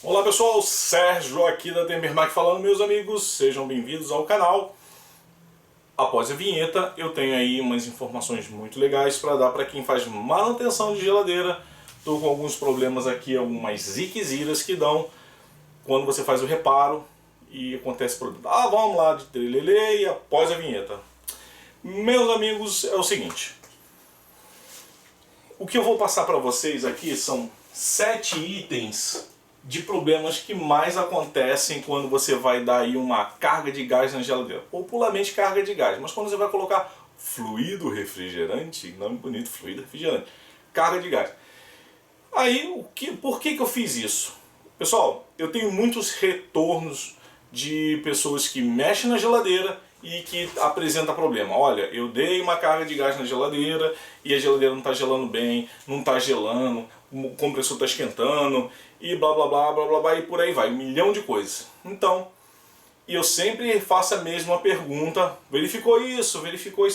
Olá pessoal, Sérgio aqui da Tempermac falando, meus amigos, sejam bem-vindos ao canal. Após a vinheta, eu tenho aí umas informações muito legais para dar para quem faz manutenção de geladeira. Estou com alguns problemas aqui, algumas ziqueziras que dão quando você faz o reparo e acontece problema. Vamos lá de trilelê e após a vinheta. Meus amigos, é o seguinte. O que eu vou passar para vocês aqui são 7 itens de problemas que mais acontecem quando você vai dar aí uma carga de gás na geladeira. Popularmente carga de gás, mas quando você vai colocar fluido refrigerante, nome bonito, fluido refrigerante, carga de gás. Aí, por que eu fiz isso? Pessoal, eu tenho muitos retornos de pessoas que mexem na geladeira e que apresenta problema. Olha, eu dei uma carga de gás na geladeira e a geladeira não está gelando bem, não está gelando, o compressor está esquentando e blá blá blá blá blá blá e por aí vai, 1 milhão de coisas. Então, eu sempre faço a mesma pergunta, verificou isso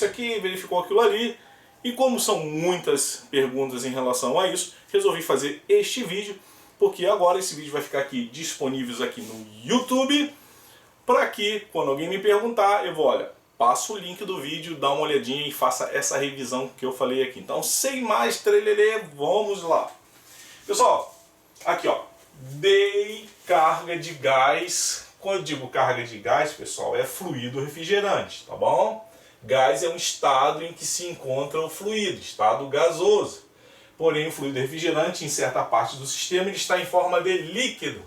aqui, verificou aquilo ali, e como são muitas perguntas em relação a isso, resolvi fazer este vídeo, porque agora esse vídeo vai ficar aqui disponível aqui no YouTube, para que quando alguém me perguntar, eu vou, olha, passa o link do vídeo, dá uma olhadinha e faça essa revisão que eu falei aqui. Então, sem mais trelelê, vamos lá. Pessoal, aqui ó, dei carga de gás. Quando eu digo carga de gás, pessoal, é fluido refrigerante, tá bom? Gás é um estado em que se encontra o fluido, estado gasoso. Porém, o fluido refrigerante, em certa parte do sistema, ele está em forma de líquido.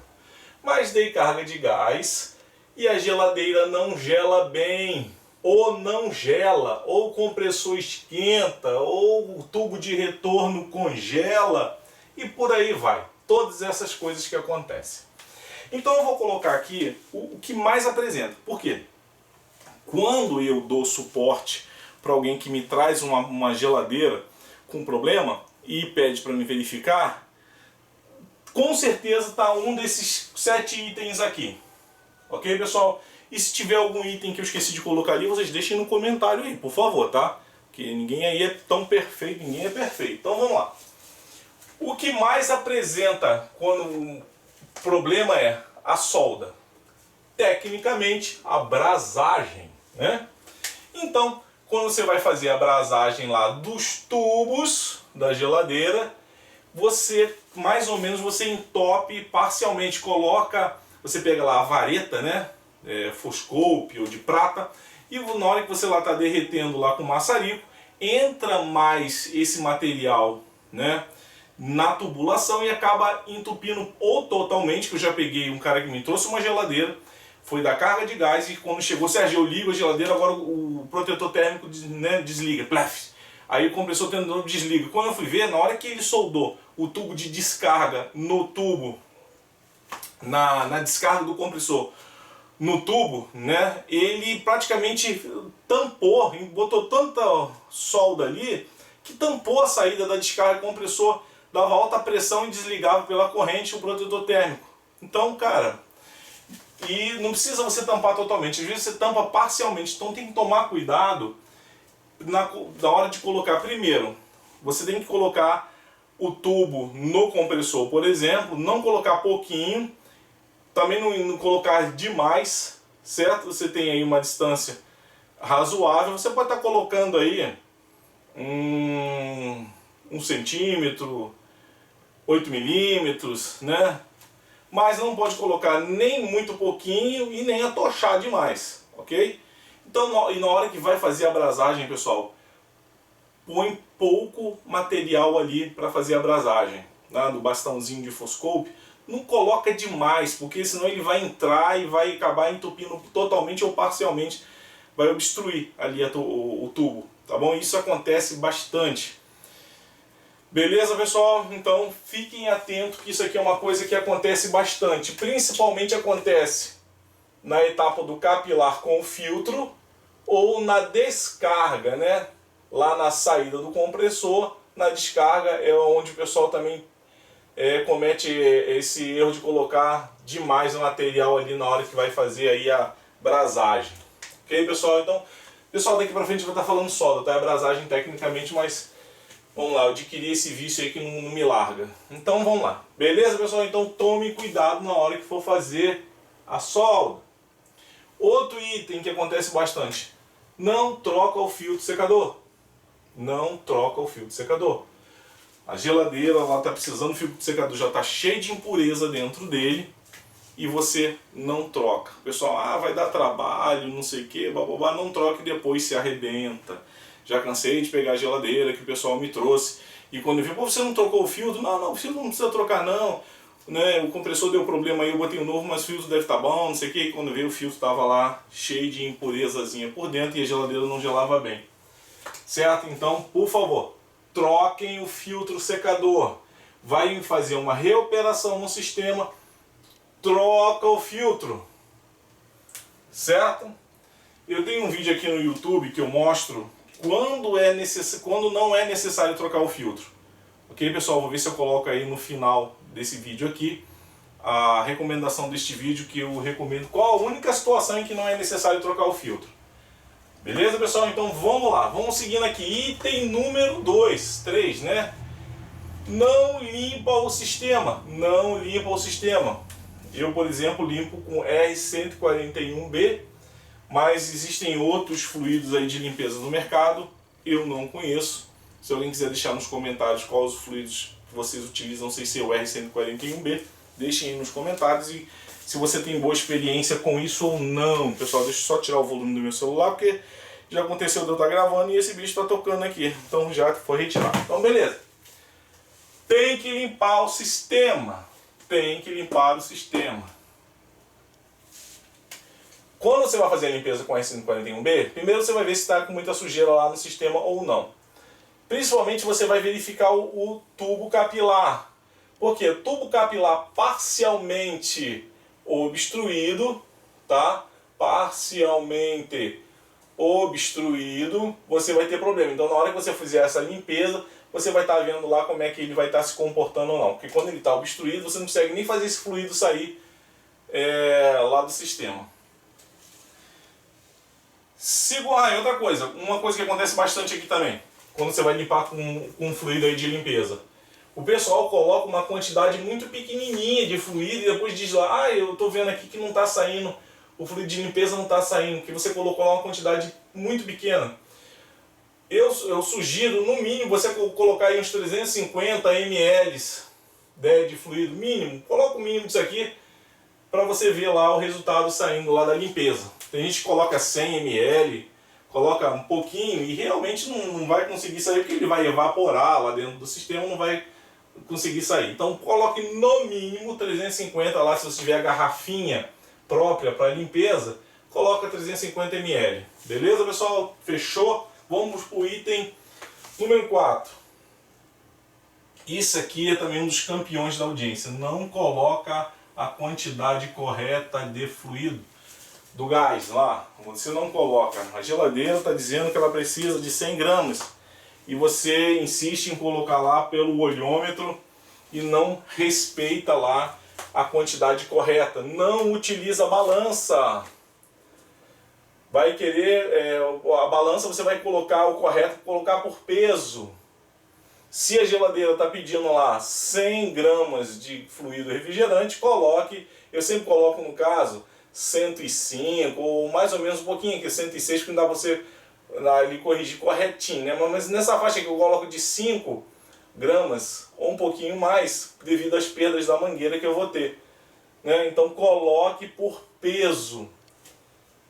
Mas dei carga de gás e a geladeira não gela bem, ou não gela, ou o compressor esquenta, ou o tubo de retorno congela, e por aí vai. Todas essas coisas que acontecem. Então eu vou colocar aqui o que mais apresenta. Por quê? Quando eu dou suporte para alguém que me traz uma geladeira com problema e pede para me verificar, com certeza está um desses 7 itens aqui. Ok, pessoal? E se tiver algum item que eu esqueci de colocar ali, vocês deixem no comentário aí, por favor, tá? Porque ninguém aí é tão perfeito, ninguém é perfeito. Então vamos lá. O que mais apresenta quando o problema é a solda? Tecnicamente, a brasagem, né? Então, quando você vai fazer a brasagem lá dos tubos da geladeira, você, mais ou menos, você entope parcialmente, você pega lá a vareta, né? Foscope ou de prata, e na hora que você lá está derretendo lá com maçarico, entra mais esse material, né, na tubulação e acaba entupindo ou totalmente, que eu já peguei um cara que me trouxe uma geladeira, foi da carga de gás e quando chegou, Sérgio, eu ligo a geladeira, agora o protetor térmico, né, desliga, plaf. Aí o compressor térmico desliga. Quando eu fui ver, na hora que ele soldou o tubo de descarga no tubo, na descarga do compressor, no tubo, né, ele praticamente tampou, botou tanta solda ali, que tampou a saída da descarga do compressor, dava alta pressão e desligava pela corrente o protetor térmico. Então, cara, e não precisa você tampar totalmente, às vezes você tampa parcialmente, então tem que tomar cuidado na hora de colocar. Primeiro, você tem que colocar o tubo no compressor, por exemplo, não colocar pouquinho, também não colocar demais, certo? Você tem aí uma distância razoável, você pode estar colocando aí 1 centímetro, 8 milímetros, né? Mas não pode colocar nem muito pouquinho e nem atochar demais, ok? Então, e na hora que vai fazer a brasagem, pessoal, põe pouco material ali para fazer a brasagem, né? Do bastãozinho de foscope. Não coloca demais, porque senão ele vai entrar e vai acabar entupindo totalmente ou parcialmente, vai obstruir ali o tubo, tá bom? Isso acontece bastante. Beleza, pessoal? Então fiquem atentos que isso aqui é uma coisa que acontece bastante. Principalmente acontece na etapa do capilar com o filtro ou na descarga, né? Lá na saída do compressor, na descarga é onde o pessoal também comete esse erro de colocar demais o material ali na hora que vai fazer aí a brasagem. Ok, pessoal? Então, pessoal, daqui pra frente vai estar falando solda, tá? É brasagem tecnicamente, mas Vamos lá, eu adquiri esse vício aí que não me larga. Então vamos lá. Beleza, pessoal? Então tome cuidado na hora que for fazer a solda. Outro item que acontece bastante. Não troca o filtro secador. Não troca o filtro secador. A geladeira ela está precisando do filtro secador, já está cheio de impureza dentro dele e você não troca. O pessoal, vai dar trabalho, não sei o que, bababá, não troca e depois se arrebenta. Já cansei de pegar a geladeira que o pessoal me trouxe e quando eu vi, pô, você não trocou o filtro? Não, o filtro não precisa trocar não. Né, o compressor deu problema aí, eu botei um novo, mas o filtro deve estar bom, não sei o que. E quando veio o filtro estava lá cheio de impurezazinha por dentro e a geladeira não gelava bem. Certo? Então, por favor, troquem o filtro secador. Vai fazer uma reoperação no sistema, troca o filtro. Certo? Eu tenho um vídeo aqui no YouTube que eu mostro quando não é necessário trocar o filtro. Ok, pessoal? Vou ver se eu coloco aí no final desse vídeo aqui a recomendação deste vídeo que eu recomendo. Qual a única situação em que não é necessário trocar o filtro? Beleza, pessoal? Então vamos lá, vamos seguindo aqui. Item número 3, né? Não limpa o sistema. Não limpa o sistema. Eu, por exemplo, limpo com R141B, mas existem outros fluidos aí de limpeza no mercado. Eu não conheço. Se alguém quiser deixar nos comentários quais os fluidos que vocês utilizam sem ser o R141B, deixem aí nos comentários. E se você tem boa experiência com isso ou não. Pessoal, deixa eu só tirar o volume do meu celular, porque já aconteceu de eu estar gravando e esse bicho está tocando aqui. Então já foi retirado. Então beleza. Tem que limpar o sistema. Tem que limpar o sistema. Quando você vai fazer a limpeza com R141B, primeiro você vai ver se está com muita sujeira lá no sistema ou não. Principalmente você vai verificar o tubo capilar. Porque o tubo capilar parcialmente obstruído, tá? Parcialmente obstruído, você vai ter problema. Então na hora que você fizer essa limpeza, você vai estar vendo lá como é que ele vai estar se comportando ou não. Porque quando ele está obstruído, você não consegue nem fazer esse fluido sair lá do sistema. E outra coisa, uma coisa que acontece bastante aqui também, quando você vai limpar com um fluido aí de limpeza. O pessoal coloca uma quantidade muito pequenininha de fluido e depois diz lá, eu estou vendo aqui que não está saindo, o fluido de limpeza não está saindo, que você colocou lá uma quantidade muito pequena. Eu sugiro, no mínimo, você colocar aí uns 350 ml de fluido, mínimo. Coloca o mínimo disso aqui para você ver lá o resultado saindo lá da limpeza. Tem gente que coloca 100 ml, coloca um pouquinho e realmente não vai conseguir sair porque ele vai evaporar lá dentro do sistema, não vai conseguir sair. Então coloque no mínimo 350 lá, se você tiver a garrafinha própria para limpeza, coloca 350 ml. Beleza, pessoal? Fechou? Vamos para o item número 4. Isso aqui é também um dos campeões da audiência. Não coloca a quantidade correta de fluido do gás lá. Você não coloca. A geladeira está dizendo que ela precisa de 100 gramas. E você insiste em colocar lá pelo olhômetro e não respeita lá a quantidade correta. Não utiliza a balança. Vai querer, a balança você vai colocar o correto, colocar por peso. Se a geladeira está pedindo lá 100 gramas de fluido refrigerante, coloque, eu sempre coloco no caso 105 ou mais ou menos um pouquinho aqui, 106, porque não dá para você ali corrigir corretinho, né? Mas nessa faixa que eu coloco de 5 gramas ou um pouquinho mais, devido às perdas da mangueira que eu vou ter, né? Então coloque por peso.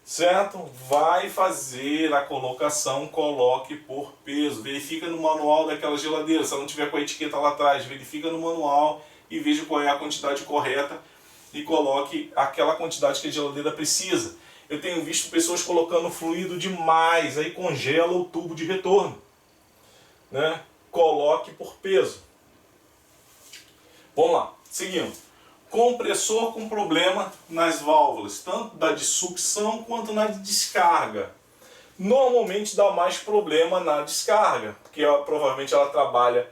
Certo? Vai fazer a colocação, coloque por peso. Verifica no manual daquela geladeira. Se ela não tiver com a etiqueta lá atrás, verifica no manual e veja qual é a quantidade correta e coloque aquela quantidade que a geladeira precisa. Eu tenho visto pessoas colocando fluido demais, aí congela o tubo de retorno, né? Coloque por peso. Vamos lá, seguindo. Compressor com problema nas válvulas, tanto da de sucção quanto na de descarga. Normalmente dá mais problema na descarga, porque provavelmente ela trabalha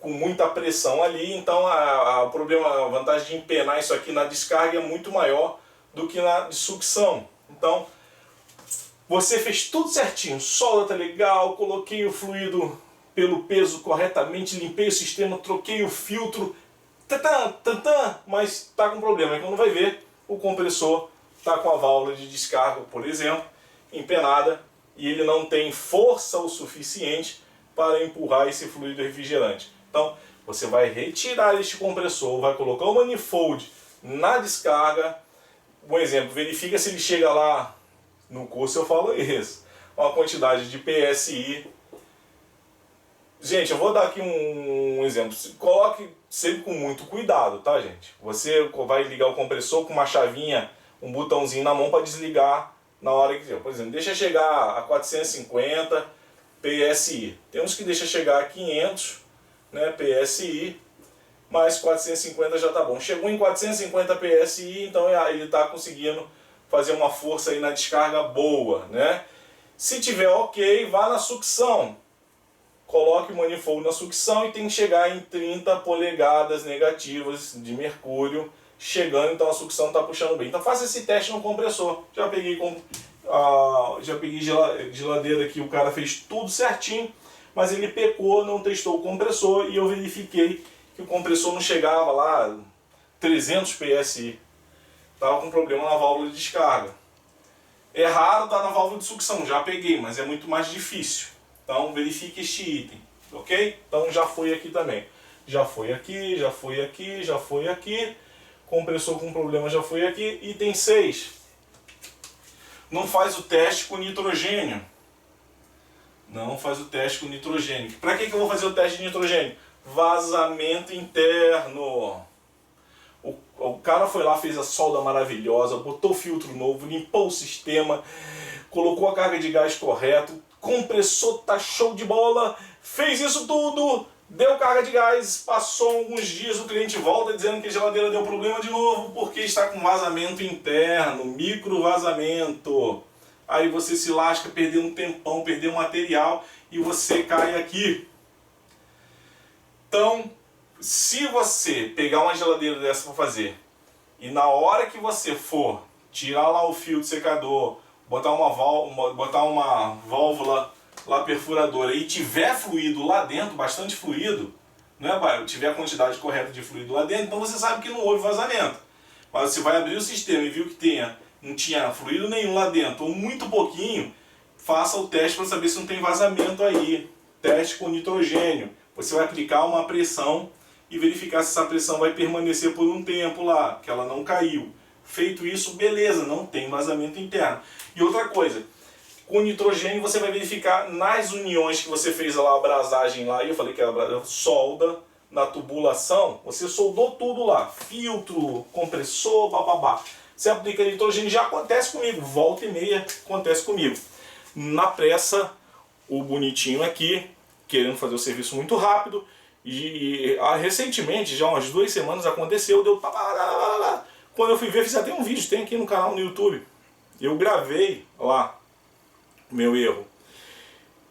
com muita pressão ali, então a vantagem de empenar isso aqui na descarga é muito maior do que na de sucção. Então, você fez tudo certinho, solda tá legal, coloquei o fluido pelo peso corretamente, limpei o sistema, troquei o filtro, mas está com problema. Aí quando vai ver, o compressor está com a válvula de descarga, por exemplo, empenada, e ele não tem força o suficiente para empurrar esse fluido refrigerante. Então, você vai retirar este compressor, vai colocar o manifold na descarga. Um exemplo, verifica se ele chega lá, no curso eu falo isso, uma quantidade de PSI. Gente, eu vou dar aqui um exemplo. Coloque sempre com muito cuidado, tá, gente? Você vai ligar o compressor com uma chavinha, um botãozinho na mão para desligar na hora que... Por exemplo, deixa chegar a 450 PSI. Tem uns que deixa chegar a 500, né, PSI, mas 450 já tá bom. Chegou em 450 PSI, então ele está conseguindo fazer uma força aí na descarga boa, né? Se tiver ok, vá na sucção. Coloque o manifold na sucção e tem que chegar em 30 polegadas negativas de mercúrio, chegando, então a sucção está puxando bem. Então faça esse teste no compressor. Já peguei geladeira aqui, o cara fez tudo certinho, mas ele pecou, não testou o compressor e eu verifiquei que o compressor não chegava lá 300 PSI. Estava com problema na válvula de descarga. É raro estar na válvula de sucção, já peguei, mas é muito mais difícil. Então verifique este item, ok? Então já foi aqui também. Já foi aqui, já foi aqui, já foi aqui. Compressor com problema já foi aqui. Item 6. Não faz o teste com nitrogênio. Não faz o teste com nitrogênio. Para que eu vou fazer o teste de nitrogênio? Vazamento interno. O cara foi lá, fez a solda maravilhosa, botou o filtro novo, limpou o sistema, colocou a carga de gás correto, compressor tá show de bola, fez isso tudo, deu carga de gás, passou alguns dias, o cliente volta dizendo que a geladeira deu problema de novo, porque está com vazamento interno, micro vazamento. Aí você se lasca, perdeu um tempão, perdeu material e você cai aqui. Então, se você pegar uma geladeira dessa para fazer e na hora que você for tirar lá o fio de secador, botar uma válvula lá perfuradora e tiver fluido lá dentro, bastante fluido, né, tiver a quantidade correta de fluido lá dentro, então você sabe que não houve vazamento. Mas você vai abrir o sistema e viu que não tinha fluido nenhum lá dentro, ou muito pouquinho, faça o teste para saber se não tem vazamento aí. Teste com nitrogênio. Você vai aplicar uma pressão e verificar se essa pressão vai permanecer por um tempo lá, que ela não caiu. Feito isso, beleza, não tem vazamento interno. E outra coisa, com nitrogênio você vai verificar nas uniões que você fez lá, a abrasagem lá, e eu falei que era solda na tubulação, você soldou tudo lá, filtro, compressor, bababá. Você aplica nitrogênio, já acontece comigo, volta e meia acontece comigo. Na pressa, o bonitinho aqui, querendo fazer o serviço muito rápido, e recentemente, já umas 2 semanas, aconteceu, deu... Quando eu fui ver, fiz até um vídeo, tem aqui no canal no YouTube. Eu gravei lá o meu erro.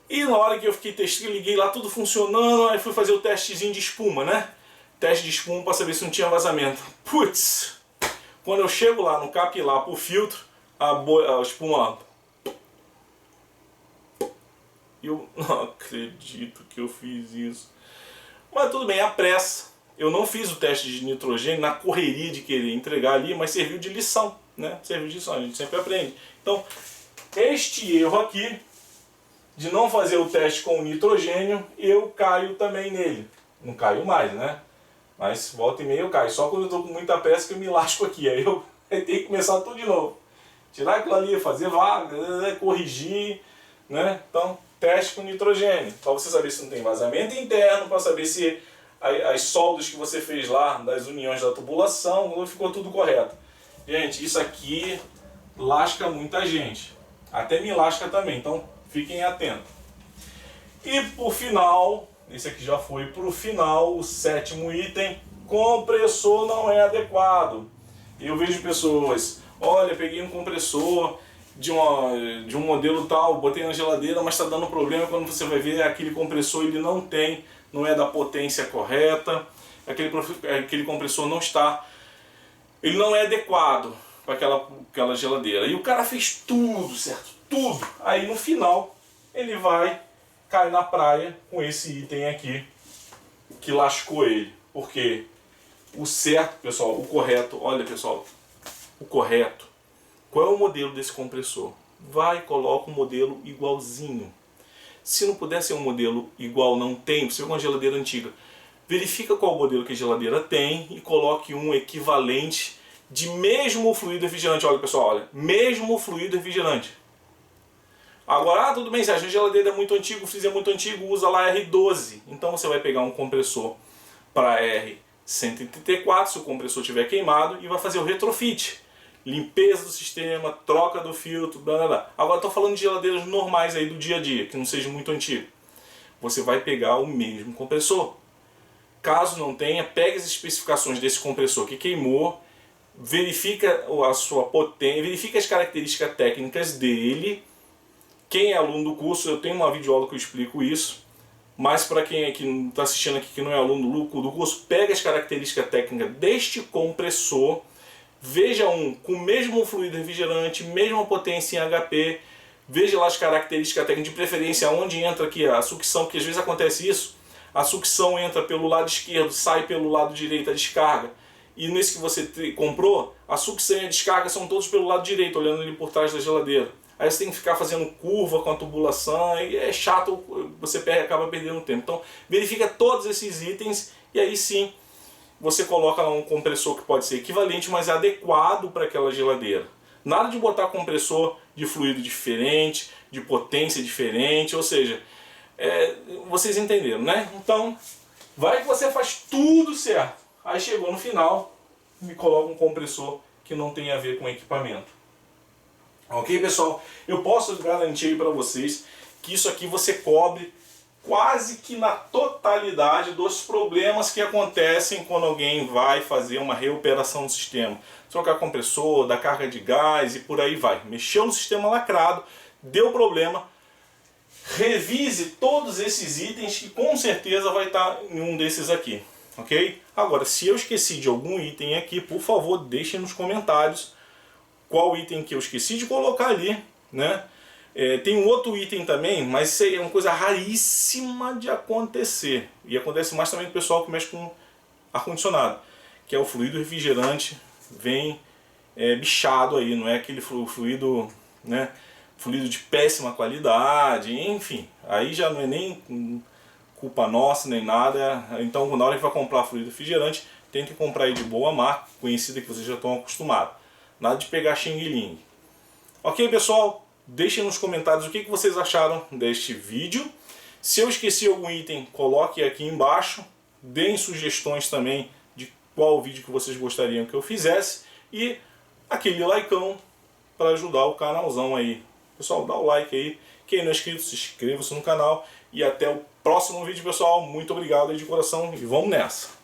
E na hora que eu fiquei testando, liguei lá, tudo funcionando, aí fui fazer o testezinho de espuma, né? Teste de espuma para saber se não tinha vazamento. Putz! Quando eu chego lá no capilar pro filtro, a espuma... Eu não acredito que eu fiz isso. Mas tudo bem, a pressa. Eu não fiz o teste de nitrogênio na correria de querer entregar ali, mas serviu de lição, né? Serviu de lição, a gente sempre aprende. Então, este erro aqui, de não fazer o teste com o nitrogênio, eu caio também nele. Não caio mais, né? Mas volta e meia eu caio. Só quando eu estou com muita pressa que eu me lasco aqui. Aí eu tenho que começar tudo de novo. Tirar aquilo ali, fazer vaga, corrigir, né? Então, teste com nitrogênio. Para você saber se não tem vazamento interno, para saber se as soldas que você fez lá, das uniões da tubulação, ficou tudo correto. Gente, isso aqui lasca muita gente. Até me lasca também, então fiquem atentos. E por final, esse aqui já foi pro final, o 7º item, compressor não é adequado. Eu vejo pessoas, olha, peguei um compressor de um modelo tal, botei na geladeira, mas está dando problema. Quando você vai ver, aquele compressor ele não é da potência correta, aquele compressor ele não é adequado para aquela geladeira. E o cara fez tudo certo, tudo. Aí no final ele vai, cai na praia com esse item aqui que lascou ele. Porque o certo, pessoal, o correto, olha pessoal, o correto, qual é o modelo desse compressor? Vai e coloca um modelo igualzinho. Se não puder ser um modelo igual, não tem, se for uma geladeira antiga, verifica qual modelo que a geladeira tem e coloque um equivalente de mesmo fluido refrigerante. Olha pessoal, olha, mesmo fluido refrigerante. Agora, tudo bem, se a geladeira é muito antiga, o freezer é muito antigo, usa lá R12. Então você vai pegar um compressor para R134, se o compressor estiver queimado, e vai fazer o retrofit. Limpeza do sistema, troca do filtro, blá blá blá. Agora estou falando de geladeiras normais aí do dia a dia, que não seja muito antigo. Você vai pegar o mesmo compressor. Caso não tenha, pegue as especificações desse compressor que queimou, verifica a sua potência, verifica as características técnicas dele. Quem é aluno do curso, eu tenho uma videoaula que eu explico isso. Mas para quem está assistindo aqui que não é aluno do curso, pega as características técnicas deste compressor. Veja um com o mesmo fluido refrigerante, mesma potência em HP, veja lá as características técnicas, de preferência onde entra aqui a sucção, porque às vezes acontece isso, a sucção entra pelo lado esquerdo, sai pelo lado direito a descarga, e nesse que você comprou, a sucção e a descarga são todos pelo lado direito, olhando ali por trás da geladeira. Aí você tem que ficar fazendo curva com a tubulação, e é chato, você acaba perdendo tempo. Então verifica todos esses itens, e aí sim, você coloca lá um compressor que pode ser equivalente, mas adequado para aquela geladeira. Nada de botar compressor de fluido diferente, de potência diferente, ou seja, vocês entenderam, né? Então, vai que você faz tudo certo. Aí chegou no final, me coloca um compressor que não tem a ver com o equipamento. Ok, pessoal? Eu posso garantir para vocês que isso aqui você cobre quase que na totalidade dos problemas que acontecem quando alguém vai fazer uma reoperação do sistema. Trocar compressor, dar carga de gás e por aí vai. Mexeu no sistema lacrado, deu problema, revise todos esses itens que com certeza vai estar em um desses aqui. Ok? Agora, se eu esqueci de algum item aqui, por favor, deixem nos comentários qual item que eu esqueci de colocar ali, né? Tem um outro item também, mas isso aí é uma coisa raríssima de acontecer. E acontece mais também com o pessoal que mexe com ar-condicionado, que é o fluido refrigerante, vem bichado aí, não é aquele fluido, né, fluido de péssima qualidade, enfim. Aí já não é nem culpa nossa, nem nada. Então na hora que vai comprar fluido refrigerante, tem que comprar aí de boa marca, conhecida, que vocês já estão acostumados. Nada de pegar xing-ling. Ok, pessoal? Deixem nos comentários o que vocês acharam deste vídeo. Se eu esqueci algum item, coloque aqui embaixo. Deem sugestões também de qual vídeo que vocês gostariam que eu fizesse. E aquele likeão para ajudar o canalzão aí. Pessoal, dá o like aí. Quem não é inscrito, se inscreva-se no canal. E até o próximo vídeo, pessoal. Muito obrigado aí de coração e vamos nessa!